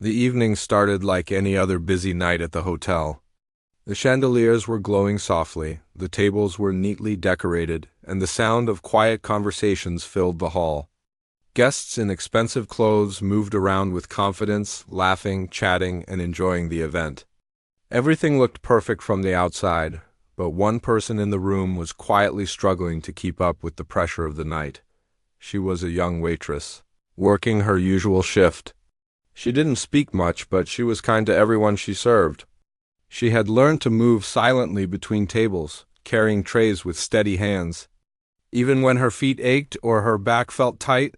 The evening started like any other busy night at the hotel. The chandeliers were glowing softly, the tables were neatly decorated, and the sound of quiet conversations filled the hall. Guests in expensive clothes moved around with confidence, laughing, chatting, and enjoying the event. Everything looked perfect from the outside, but one person in the room was quietly struggling to keep up with the pressure of the night. She was a young waitress, working her usual shift. She didn't speak much, but she was kind to everyone she served. She had learned to move silently between tables, carrying trays with steady hands. Even when her feet ached or her back felt tight,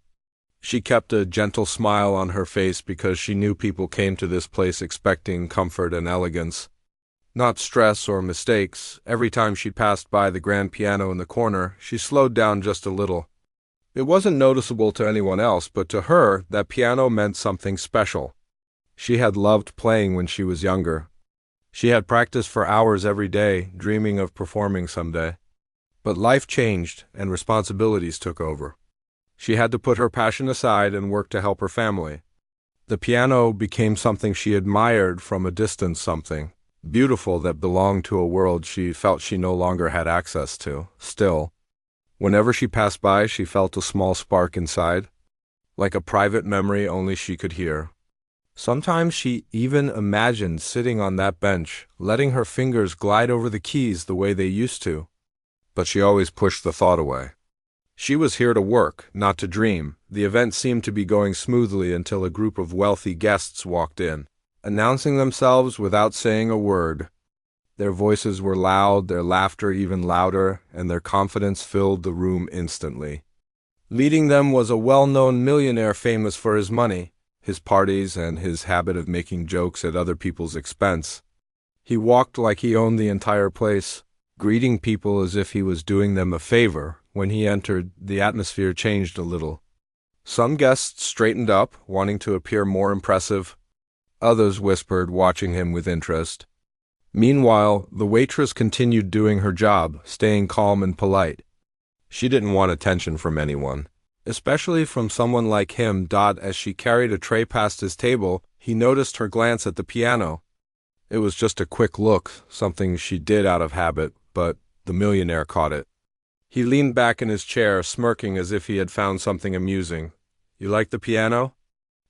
she kept a gentle smile on her face because she knew people came to this place expecting comfort and elegance, not stress or mistakes. Every time she passed by the grand piano in the corner, she slowed down just a little. It wasn't noticeable to anyone else, but to her, that piano meant something special. She had loved playing when she was younger. She had practiced for hours every day, dreaming of performing someday. But life changed, and responsibilities took over. She had to put her passion aside and work to help her family. The piano became something she admired from a distance, something beautiful that belonged to a world she felt she no longer had access to. Still, whenever she passed by, she felt a small spark inside, like a private memory only she could hear. Sometimes she even imagined sitting on that bench, letting her fingers glide over the keys the way they used to. But she always pushed the thought away. She was here to work, not to dream. The event seemed to be going smoothly until a group of wealthy guests walked in, announcing themselves without saying a word. Their voices were loud, their laughter even louder, and their confidence filled the room instantly. Leading them was a well-known millionaire famous for his money, his parties, and his habit of making jokes at other people's expense. He walked like he owned the entire place, greeting people as if he was doing them a favor. When he entered, the atmosphere changed a little. Some guests straightened up, wanting to appear more impressive. Others whispered, watching him with interest. Meanwhile, the waitress continued doing her job, staying calm and polite. She didn't want attention from anyone, especially from someone like him. As she carried a tray past his table, he noticed her glance at the piano. It was just a quick look, something she did out of habit, but the millionaire caught it. He leaned back in his chair, smirking as if he had found something amusing. "You like the piano?"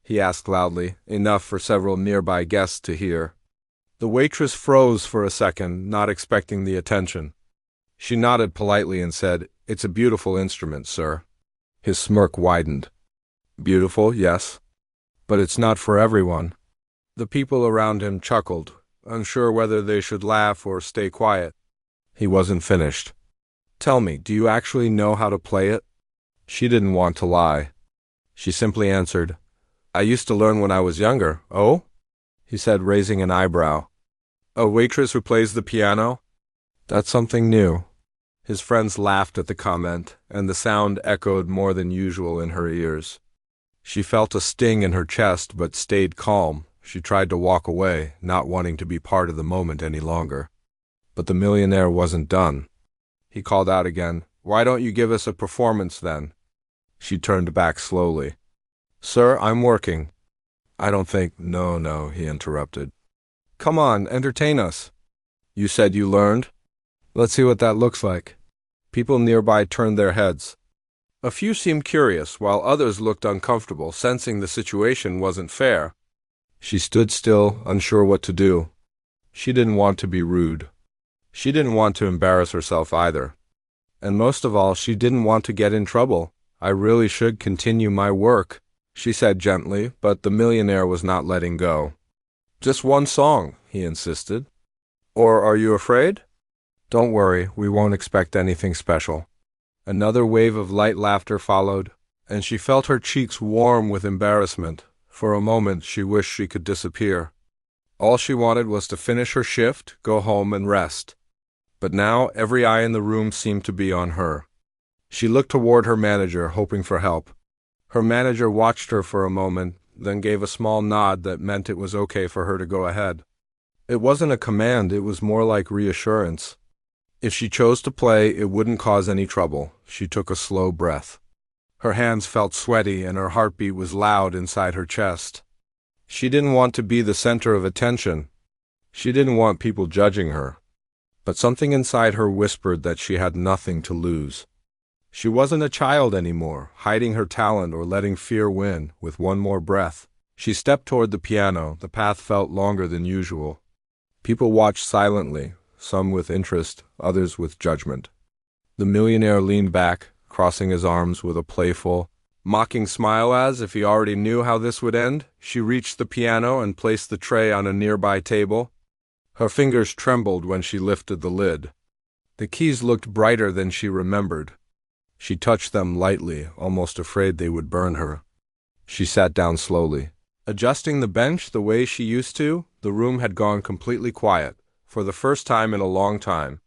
he asked loudly, enough for several nearby guests to hear. The waitress froze for a second, not expecting the attention. She nodded politely and said, "It's a beautiful instrument, sir." His smirk widened. "Beautiful, yes. But it's not for everyone." The people around him chuckled, unsure whether they should laugh or stay quiet. He wasn't finished. "Tell me, do you actually know how to play it?" She didn't want to lie. She simply answered, "I used to learn when I was younger." "Oh?" he said, raising an eyebrow. "A waitress who plays the piano? That's something new." His friends laughed at the comment, and the sound echoed more than usual in her ears. She felt a sting in her chest, but stayed calm. She tried to walk away, not wanting to be part of the moment any longer. But the millionaire wasn't done. He called out again, "Why don't you give us a performance then?" She turned back slowly. "Sir, I'm working." "I don't think—" No, he interrupted. "Come on, entertain us. You said you learned? Let's see what that looks like." People nearby turned their heads. A few seemed curious, while others looked uncomfortable, sensing the situation wasn't fair. She stood still, unsure what to do. She didn't want to be rude. She didn't want to embarrass herself either. And most of all, she didn't want to get in trouble. "I really should continue my work," she said gently, but the millionaire was not letting go. "Just one song," he insisted. "Or are you afraid?" "Don't worry, we won't expect anything special." Another wave of light laughter followed, and she felt her cheeks warm with embarrassment. For a moment, she wished she could disappear. All she wanted was to finish her shift, go home, and rest. But now every eye in the room seemed to be on her. She looked toward her manager, hoping for help. Her manager watched her for a moment, then gave a small nod that meant it was okay for her to go ahead. It wasn't a command, it was more like reassurance. If she chose to play, it wouldn't cause any trouble. She took a slow breath. Her hands felt sweaty and her heartbeat was loud inside her chest. She didn't want to be the center of attention. She didn't want people judging her. But something inside her whispered that she had nothing to lose. She wasn't a child anymore, hiding her talent or letting fear win. With one more breath, she stepped toward the piano. The path felt longer than usual. People watched silently, some with interest, others with judgment. The millionaire leaned back, crossing his arms with a playful, mocking smile as if he already knew how this would end. She reached the piano and placed the tray on a nearby table. Her fingers trembled when she lifted the lid. The keys looked brighter than she remembered. She touched them lightly, almost afraid they would burn her. She sat down slowly. Adjusting the bench the way she used to, the room had gone completely quiet, for the first time in a long time.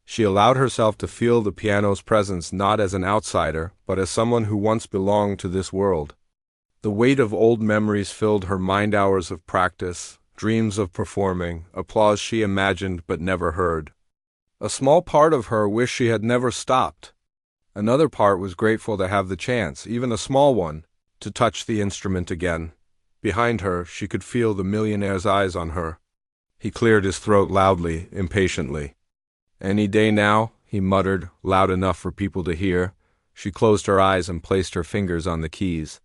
She allowed herself to feel the piano's presence not as an outsider, but as someone who once belonged to this world. The weight of old memories filled her mind, hours of practice, dreams of performing, applause she imagined but never heard. A small part of her wished she had never stopped. Another part was grateful to have the chance, even a small one, to touch the instrument again. Behind her, she could feel the millionaire's eyes on her. He cleared his throat loudly, impatiently. "Any day now," he muttered, loud enough for people to hear. She closed her eyes and placed her fingers on the keys.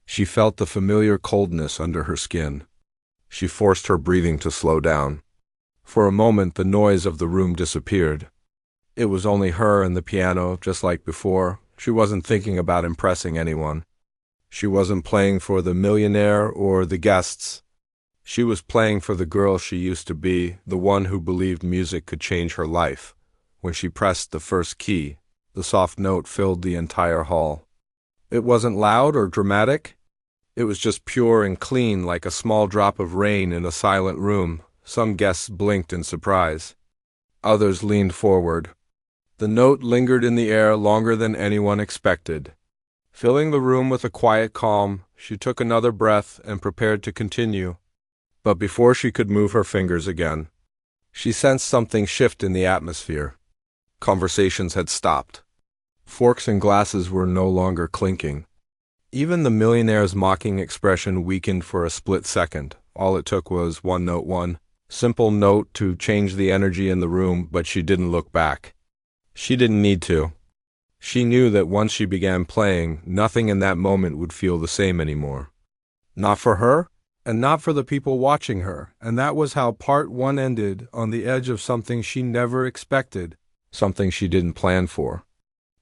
She felt the familiar coldness under her skin. She forced her breathing to slow down. For a moment, the noise of the room disappeared. It was only her and the piano, just like before. She wasn't thinking about impressing anyone. She wasn't playing for the millionaire or the guests. She was playing for the girl she used to be, the one who believed music could change her life. When she pressed the first key, the soft note filled the entire hall. It wasn't loud or dramatic. It was just pure and clean, like a small drop of rain in a silent room. Some guests blinked in surprise. Others leaned forward. The note lingered in the air longer than anyone expected. Filling the room with a quiet calm, she took another breath and prepared to continue. But before she could move her fingers again, she sensed something shift in the atmosphere. Conversations had stopped. Forks and glasses were no longer clinking. Even the millionaire's mocking expression weakened for a split second. All it took was one simple note to change the energy in the room, but she didn't look back. She didn't need to. She knew that once she began playing, nothing in that moment would feel the same anymore. Not for her, and not for the people watching her. And that was how part one ended, on the edge of something she never expected, something she didn't plan for.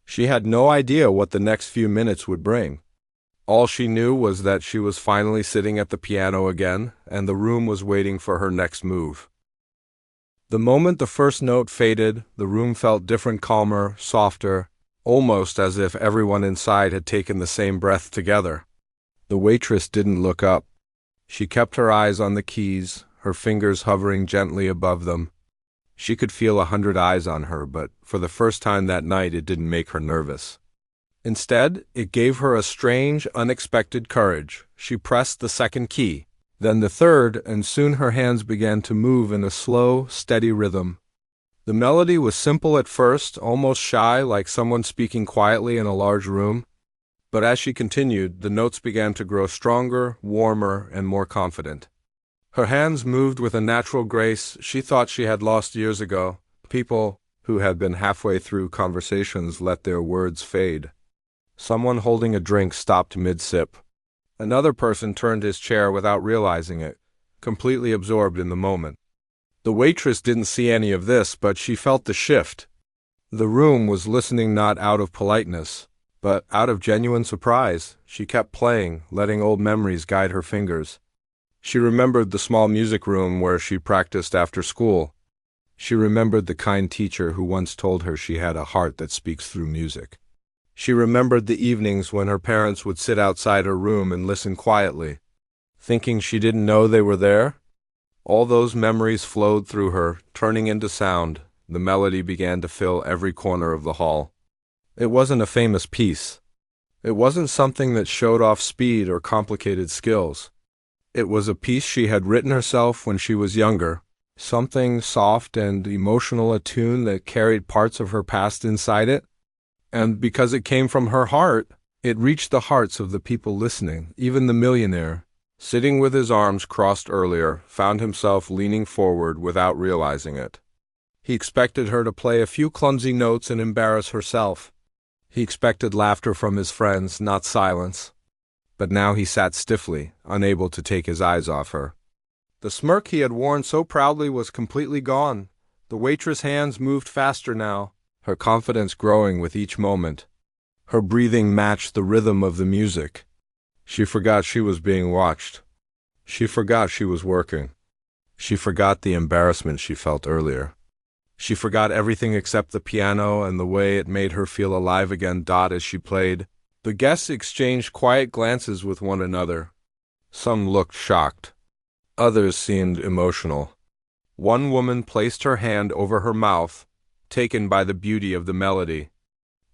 She had no idea what the next few minutes would bring. All she knew was that she was finally sitting at the piano again, and the room was waiting for her next move. The moment the first note faded, the room felt different, calmer, softer, almost as if everyone inside had taken the same breath together. The waitress didn't look up. She kept her eyes on the keys, her fingers hovering gently above them. She could feel 100 eyes on her, but for the first time that night it didn't make her nervous. Instead, it gave her a strange, unexpected courage. She pressed the second key, then the third, and soon her hands began to move in a slow, steady rhythm. The melody was simple at first, almost shy, like someone speaking quietly in a large room. But as she continued, the notes began to grow stronger, warmer, and more confident. Her hands moved with a natural grace she thought she had lost years ago. People who had been halfway through conversations let their words fade. Someone holding a drink stopped mid-sip. Another person turned his chair without realizing it, completely absorbed in the moment. The waitress didn't see any of this, but she felt the shift. The room was listening not out of politeness, but out of genuine surprise. She kept playing, letting old memories guide her fingers. She remembered the small music room where she practiced after school. She remembered the kind teacher who once told her she had a heart that speaks through music. She remembered the evenings when her parents would sit outside her room and listen quietly, thinking she didn't know they were there. All those memories flowed through her, turning into sound. The melody began to fill every corner of the hall. It wasn't a famous piece. It wasn't something that showed off speed or complicated skills. It was a piece she had written herself when she was younger, something soft and emotional, a tune that carried parts of her past inside it. And because it came from her heart, it reached the hearts of the people listening, even the millionaire, sitting with his arms crossed earlier, found himself leaning forward without realizing it. He expected her to play a few clumsy notes and embarrass herself. He expected laughter from his friends, not silence. But now he sat stiffly, unable to take his eyes off her. The smirk he had worn so proudly was completely gone. The waitress' hands moved faster now, her confidence growing with each moment. Her breathing matched the rhythm of the music. She forgot she was being watched. She forgot she was working. She forgot the embarrassment she felt earlier. She forgot everything except the piano and the way it made her feel alive again. As she played, the guests exchanged quiet glances with one another. Some looked shocked. Others seemed emotional. One woman placed her hand over her mouth, taken by the beauty of the melody.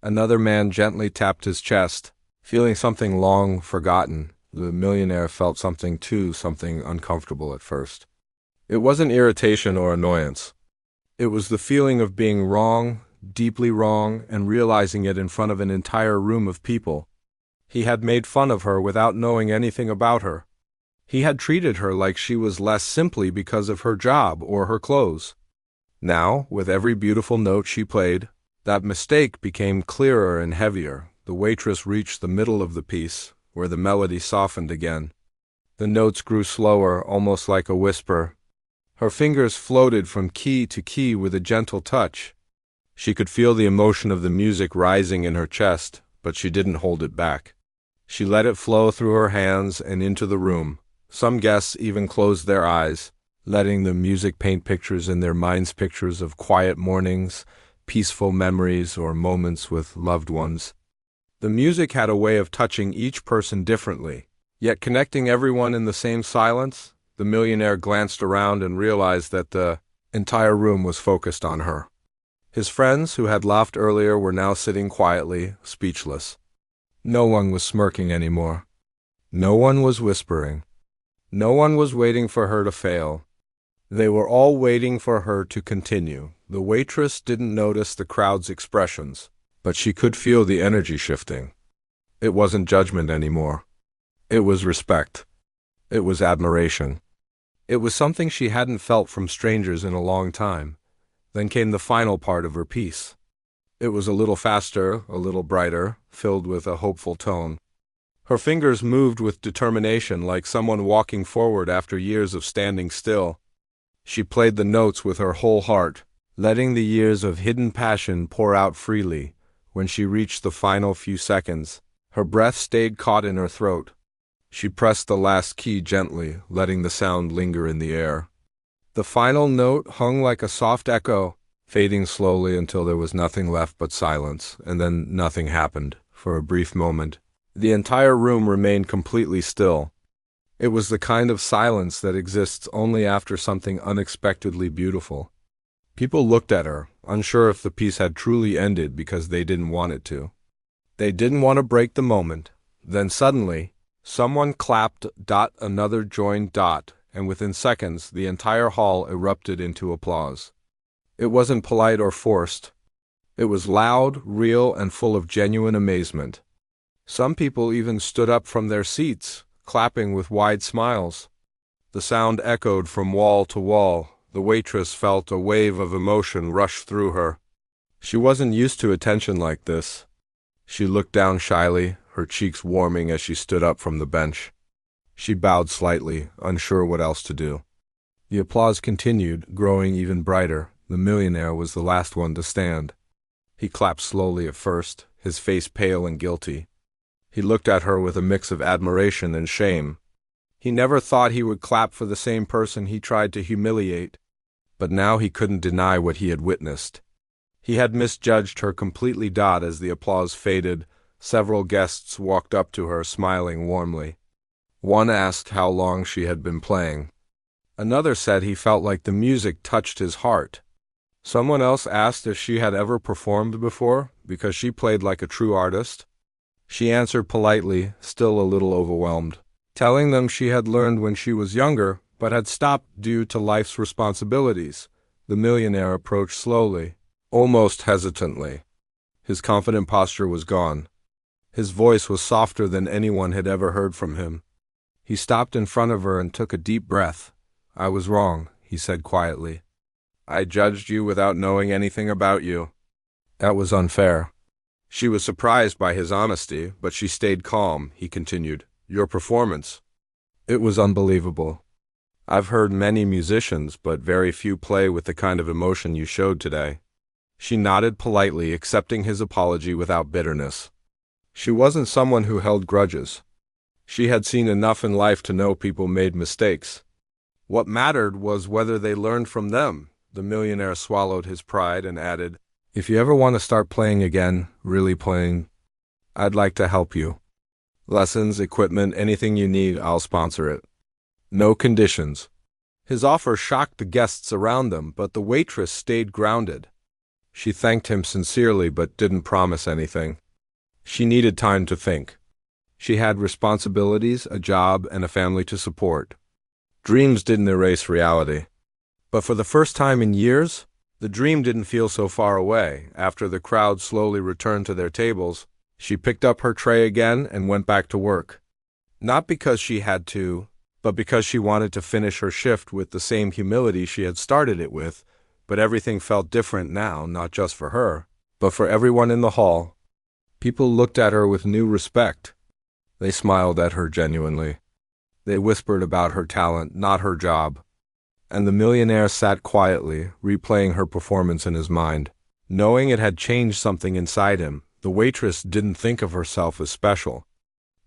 Another man gently tapped his chest, feeling something long forgotten. The millionaire felt something too, something uncomfortable at first. It wasn't irritation or annoyance. It was the feeling of being wrong, deeply wrong, and realizing it in front of an entire room of people. He had made fun of her without knowing anything about her. He had treated her like she was less simply because of her job or her clothes. Now, with every beautiful note she played, that mistake became clearer and heavier. The waitress reached the middle of the piece, where the melody softened again. The notes grew slower, almost like a whisper. Her fingers floated from key to key with a gentle touch. She could feel the emotion of the music rising in her chest, but she didn't hold it back. She let it flow through her hands and into the room. Some guests even closed their eyes, letting the music paint pictures in their minds, pictures of quiet mornings, peaceful memories, or moments with loved ones. The music had a way of touching each person differently, yet connecting everyone in the same silence. The millionaire glanced around and realized that the entire room was focused on her. His friends, who had laughed earlier, were now sitting quietly, speechless. No one was smirking anymore. No one was whispering. No one was waiting for her to fail. They were all waiting for her to continue. The waitress didn't notice the crowd's expressions, but she could feel the energy shifting. It wasn't judgment anymore. It was respect. It was admiration. It was something she hadn't felt from strangers in a long time. Then came the final part of her piece. It was a little faster, a little brighter, filled with a hopeful tone. Her fingers moved with determination, like someone walking forward after years of standing still. She played the notes with her whole heart, letting the years of hidden passion pour out freely. When she reached the final few seconds, her breath stayed caught in her throat. She pressed the last key gently, letting the sound linger in the air. The final note hung like a soft echo, fading slowly until there was nothing left but silence, and then nothing happened. For a brief moment, the entire room remained completely still. It was the kind of silence that exists only after something unexpectedly beautiful. People looked at her, unsure if the piece had truly ended because they didn't want it to. They didn't want to break the moment. Then suddenly, someone clapped. Another joined. And within seconds, the entire hall erupted into applause. It wasn't polite or forced. It was loud, real, and full of genuine amazement. Some people even stood up from their seats, clapping with wide smiles. The sound echoed from wall to wall. The waitress felt a wave of emotion rush through her. She wasn't used to attention like this. She looked down shyly, her cheeks warming as she stood up from the bench. She bowed slightly, unsure what else to do. The applause continued, growing even brighter. The millionaire was the last one to stand. He clapped slowly at first, his face pale and guilty. He looked at her with a mix of admiration and shame. He never thought he would clap for the same person he tried to humiliate. But now he couldn't deny what he had witnessed. He had misjudged her completely. As the applause faded, several guests walked up to her, smiling warmly. One asked how long she had been playing. Another said he felt like the music touched his heart. Someone else asked if she had ever performed before, because she played like a true artist. She answered politely, still a little overwhelmed, telling them she had learned when she was younger, but had stopped due to life's responsibilities. The millionaire approached slowly, almost hesitantly. His confident posture was gone. His voice was softer than anyone had ever heard from him. He stopped in front of her and took a deep breath. "I was wrong," he said quietly. "I judged you without knowing anything about you. That was unfair." She was surprised by his honesty, but she stayed calm. He continued, "Your performance. It was unbelievable. I've heard many musicians, but very few play with the kind of emotion you showed today." She nodded politely, accepting his apology without bitterness. She wasn't someone who held grudges. She had seen enough in life to know people made mistakes. What mattered was whether they learned from them. The millionaire swallowed his pride and added, "If you ever want to start playing again, really playing, I'd like to help you. Lessons, equipment, anything you need, I'll sponsor it. No conditions." His offer shocked the guests around them, but the waitress stayed grounded. She thanked him sincerely but didn't promise anything. She needed time to think. She had responsibilities, a job, and a family to support. Dreams didn't erase reality. But for the first time in years, the dream didn't feel so far away. After the crowd slowly returned to their tables, she picked up her tray again and went back to work. Not because she had to, but because she wanted to finish her shift with the same humility she had started it with. But everything felt different now, not just for her, but for everyone in the hall. People looked at her with new respect. They smiled at her genuinely. They whispered about her talent, not her job. And the millionaire sat quietly, replaying her performance in his mind. Knowing it had changed something inside him, the waitress didn't think of herself as special.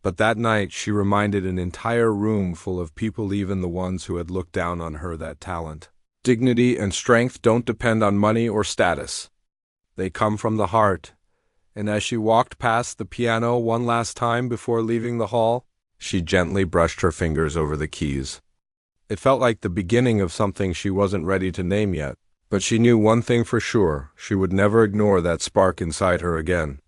But that night she reminded an entire room full of people, even the ones who had looked down on her, that talent, dignity, and strength don't depend on money or status. They come from the heart. And as she walked past the piano one last time before leaving the hall, she gently brushed her fingers over the keys. It felt like the beginning of something she wasn't ready to name yet, but she knew one thing for sure: she would never ignore that spark inside her again.